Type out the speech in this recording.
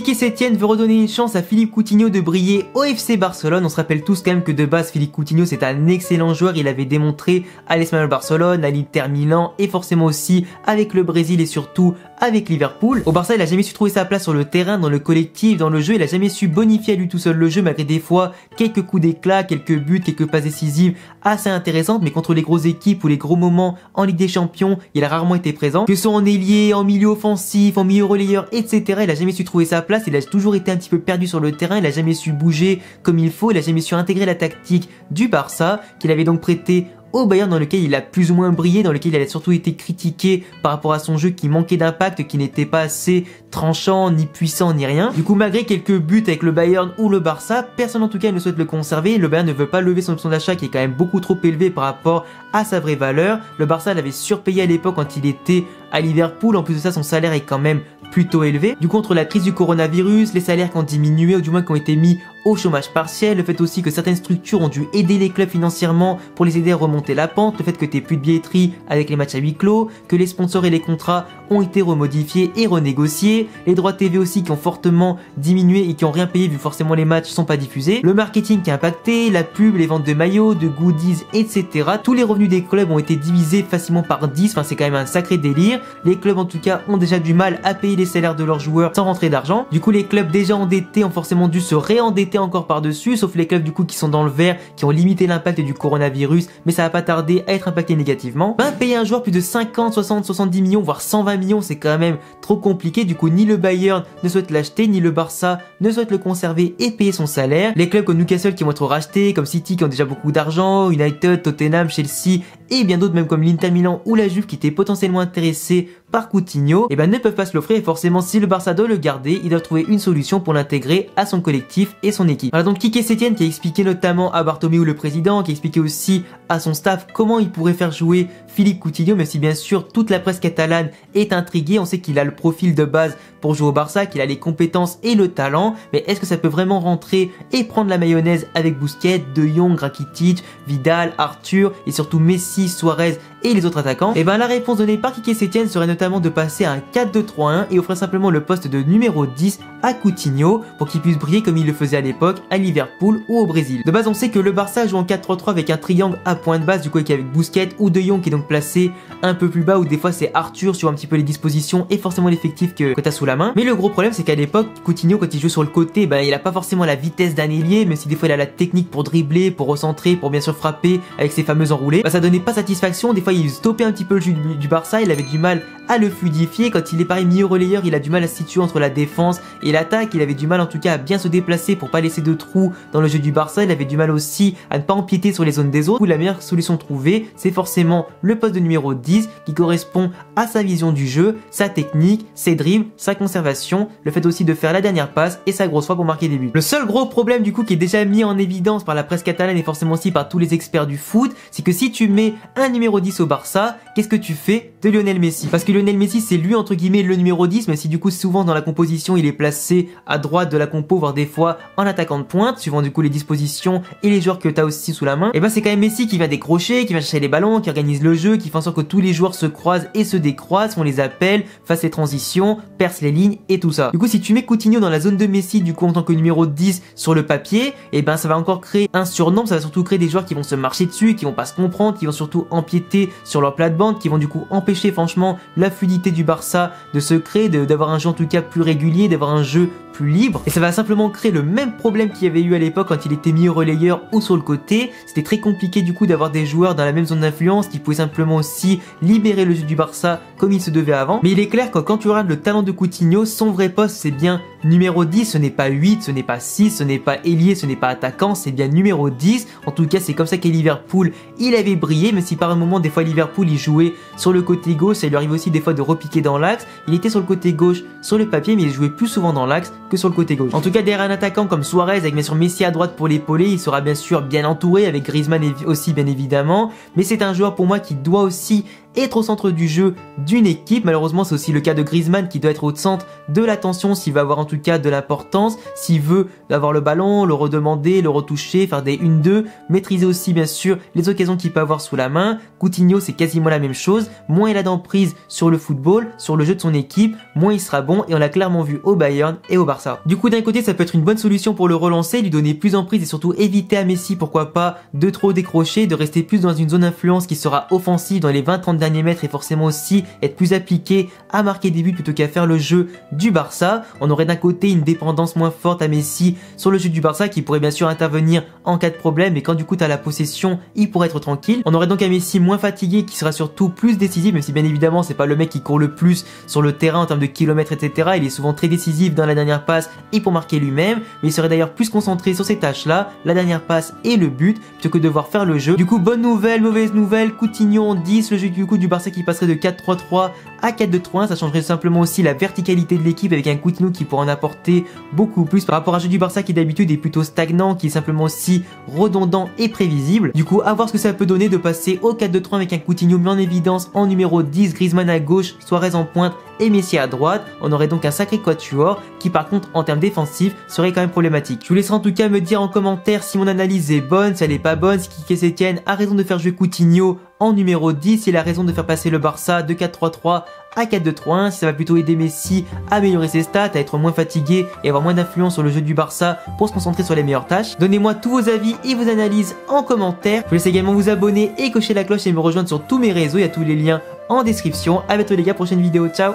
Quique Setién veut redonner une chance à Philippe Coutinho de briller au FC Barcelone. On se rappelle tous quand même que de base Philippe Coutinho c'est un excellent joueur, il avait démontré à l'Espagnol Barcelone, à l'Inter Milan et forcément aussi avec le Brésil et surtout avec Liverpool. Au Barça, il a jamais su trouver sa place sur le terrain, dans le collectif, dans le jeu, il a jamais su bonifier à lui tout seul le jeu malgré des fois quelques coups d'éclat, quelques buts, quelques passes décisives assez intéressantes, mais contre les grosses équipes ou les gros moments en Ligue des Champions, il a rarement été présent. Que ce soit en ailier, en milieu offensif, en milieu relayeur, etc. Il a jamais su trouver sa place, il a toujours été un petit peu perdu sur le terrain, il a jamais su bouger comme il faut, il a jamais su intégrer la tactique du Barça, qu'il avait donc prêté au Bayern, dans lequel il a plus ou moins brillé, dans lequel il a surtout été critiqué par rapport à son jeu qui manquait d'impact, qui n'était pas assez tranchant, ni puissant, ni rien. Du coup, malgré quelques buts avec le Bayern ou le Barça, personne en tout cas ne souhaite le conserver. Le Bayern ne veut pas lever son option d'achat qui est quand même beaucoup trop élevé par rapport à sa vraie valeur. Le Barça l'avait surpayé à l'époque quand il était à Liverpool. En plus de ça, son salaire est quand même plutôt élevé. Du coup, entre la crise du coronavirus, les salaires qui ont diminué ou du moins qui ont été mis au chômage partiel, le fait aussi que certaines structures ont dû aider les clubs financièrement pour les aider à remonter la pente, le fait que t'aies plus de billetterie avec les matchs à huis clos, que les sponsors et les contrats ont été remodifiés et renégociés, les droits TV aussi qui ont fortement diminué et qui ont rien payé vu forcément les matchs sont pas diffusés, le marketing qui a impacté, la pub, les ventes de maillots, de goodies, etc. Tous les revenus des clubs ont été divisés facilement par 10, enfin c'est quand même un sacré délire. Les clubs en tout cas ont déjà du mal à payer les salaires de leurs joueurs sans rentrer d'argent. Du coup, les clubs déjà endettés ont forcément dû se réendetter encore par-dessus, sauf les clubs du coup qui sont dans le vert, qui ont limité l'impact du coronavirus, mais ça va pas tarder à être impacté négativement. Payer un joueur plus de 50, 60, 70 millions, voire 120 millions, c'est quand même trop compliqué. Du coup, ni le Bayern ne souhaite l'acheter, ni le Barça ne souhaite le conserver et payer son salaire. Les clubs comme Newcastle qui vont être rachetés, comme City qui ont déjà beaucoup d'argent, United, Tottenham, Chelsea et bien d'autres, même comme l'Inter Milan ou la Juve qui étaient potentiellement intéressés par Coutinho, et ne peuvent pas se l'offrir. Et forcément, si le Barça doit le garder, il doit trouver une solution pour l'intégrer à son collectif et son équipe. Voilà donc Quique Setién qui a expliqué notamment à Bartomeu le président, qui a expliqué aussi à son staff comment il pourrait faire jouer Philippe Coutinho, même si bien sûr toute la presse catalane est intriguée. On sait qu'il a le profil de base pour jouer au Barça, qu'il a les compétences et le talent, mais est-ce que ça peut vraiment rentrer et prendre la mayonnaise avec Busquets, De Jong, Rakitic, Vidal, Arthur et surtout Messi, Suarez et les autres attaquants? Et la réponse donnée par Quique Setién serait notamment de passer à un 4-2-3-1 et offrir simplement le poste de numéro 10 à Coutinho pour qu'il puisse briller comme il le faisait à l'époque à Liverpool ou au Brésil. De base, on sait que le Barça joue en 4-3-3 avec un triangle à point de base, du coup avec Busquets ou De Jong qui est donc placé un peu plus bas, ou des fois c'est Arthur sur un petit peu les dispositions et forcément l'effectif que t'as sous la main. Mais le gros problème c'est qu'à l'époque, Coutinho quand il joue sur le côté, il a pas forcément la vitesse d'un ailier, même si des fois il a la technique pour dribbler, pour recentrer, pour bien sûr frapper avec ses fameux enroulés. Ça donnait pas satisfaction, des fois il stoppait un petit peu le jeu du Barça, il avait du mal à le fluidifier. Quand il est pareil milieu relayeur, il a du mal à se situer entre la défense et l'attaque, il avait du mal en tout cas à bien se déplacer pour pas laisser de trous dans le jeu du Barça, il avait du mal aussi à ne pas empiéter sur les zones des autres. La meilleure solution trouvée, c'est forcément le poste de numéro 10 qui correspond à sa vision du jeu, sa technique, ses dribbles, sa conservation, le fait aussi de faire la dernière passe et sa grosse foi pour marquer des buts. Le seul gros problème du coup qui est déjà mis en évidence par la presse catalane et forcément aussi par tous les experts du foot, c'est que si tu mets un numéro 10 au Barça, qu'est-ce que tu fais de Lionel Messi? Parce que Lionel Messi c'est lui entre guillemets le numéro 10, mais si du coup souvent dans la composition il est placé à droite de la compo, voire des fois en attaquant de pointe, suivant du coup les dispositions et les joueurs que tu as aussi sous la main, et c'est quand même Messi qui vient décrocher, qui vient chercher les ballons, qui organise le jeu, qui fait en sorte que tous les joueurs se croisent et se décroisent, on les appelle, fasse les transitions, perce les lignes et tout ça. Du coup si tu mets Coutinho dans la zone de Messi du coup en tant que numéro 10 sur le papier, ça va encore créer un surnombre, ça va surtout créer des joueurs qui vont se marcher dessus, qui vont pas se comprendre, qui vont surtout empiéter sur leur plate-bande, qui vont du coup empêcher franchement la fluidité du Barça de se créer, d'avoir un jeu en tout cas plus régulier, d'avoir un jeu plus libre, et ça va simplement créer le même problème qu'il y avait eu à l'époque quand il était milieu relayeur ou sur le côté. C'était très compliqué du coup d'avoir des joueurs dans la même zone d'influence qui pouvaient simplement aussi libérer le jeu du Barça comme il se devait avant. Mais il est clair que quand tu regardes le talent de Coutinho, son vrai poste c'est bien numéro 10, ce n'est pas 8, ce n'est pas 6, ce n'est pas ailier, ce n'est pas attaquant, c'est bien numéro 10. En tout cas c'est comme ça qu'à Liverpool il avait brillé, même si par un moment des fois Liverpool il jouait sur le côté gauche, ça lui arrivait aussi des fois de repiquer dans l'axe. Il était sur le côté gauche sur le papier, mais il jouait plus souvent dans l'axe que sur le côté gauche. En tout cas derrière un attaquant comme Suarez avec bien sûr Messi à droite pour l'épauler, il sera bien sûr bien entouré avec Griezmann aussi bien évidemment, mais c'est un joueur pour moi qui doit aussi être au centre du jeu d'une équipe. Malheureusement, c'est aussi le cas de Griezmann qui doit être au centre de l'attention s'il va avoir en tout cas de l'importance, s'il veut avoir le ballon, le redemander, le retoucher, faire des 1-2, maîtriser aussi bien sûr les occasions qu'il peut avoir sous la main. Coutinho, c'est quasiment la même chose. Moins il a d'emprise sur le football, sur le jeu de son équipe, moins il sera bon, et on l'a clairement vu au Bayern et au Barça. Du coup, d'un côté, ça peut être une bonne solution pour le relancer, lui donner plus d'emprise et surtout éviter à Messi, pourquoi pas, de trop décrocher, de rester plus dans une zone d'influence qui sera offensive dans les 20-30 derniers mètres et forcément aussi être plus appliqué à marquer des buts plutôt qu'à faire le jeu du Barça. On aurait d'un côté une dépendance moins forte à Messi sur le jeu du Barça qui pourrait bien sûr intervenir en cas de problème, et quand du coup tu as la possession, il pourrait être tranquille. On aurait donc un Messi moins fatigué qui sera surtout plus décisif, même si bien évidemment c'est pas le mec qui court le plus sur le terrain en termes de kilomètres etc. Il est souvent très décisif dans la dernière passe et pour marquer lui-même, mais il serait d'ailleurs plus concentré sur ces tâches là, la dernière passe et le but, plutôt que de devoir faire le jeu. Du coup, bonne nouvelle, mauvaise nouvelle, Coutinho en 10, le jeu du coup du Barça qui passerait de 4-3-3 à 4-2-3-1, ça changerait simplement aussi la verticalité de l'équipe avec un Coutinho qui pourrait en apporter beaucoup plus par rapport à un jeu du Barça qui d'habitude est plutôt stagnant, qui est simplement aussi redondant et prévisible. Du coup, à voir ce que ça peut donner de passer au 4-2-3 avec un Coutinho mis en évidence en numéro 10, Griezmann à gauche, Suarez en pointe et Messi à droite. On aurait donc un sacré quatuor qui par contre en termes défensifs serait quand même problématique. Je vous laisserai en tout cas me dire en commentaire si mon analyse est bonne, si elle est pas bonne, si Quique Sétienne a raison de faire jouer Coutinho en numéro 10, s'il a raison de faire passer le Barça de 4-3-3 à 4-2-3-1, si ça va plutôt aider Messi à améliorer ses stats, à être moins fatigué et avoir moins d'influence sur le jeu du Barça pour se concentrer sur les meilleures tâches. Donnez-moi tous vos avis et vos analyses en commentaire. Je vous laisse également vous abonner et cocher la cloche et me rejoindre sur tous mes réseaux, il y a tous les liens en description. A bientôt les gars, prochaine vidéo, ciao.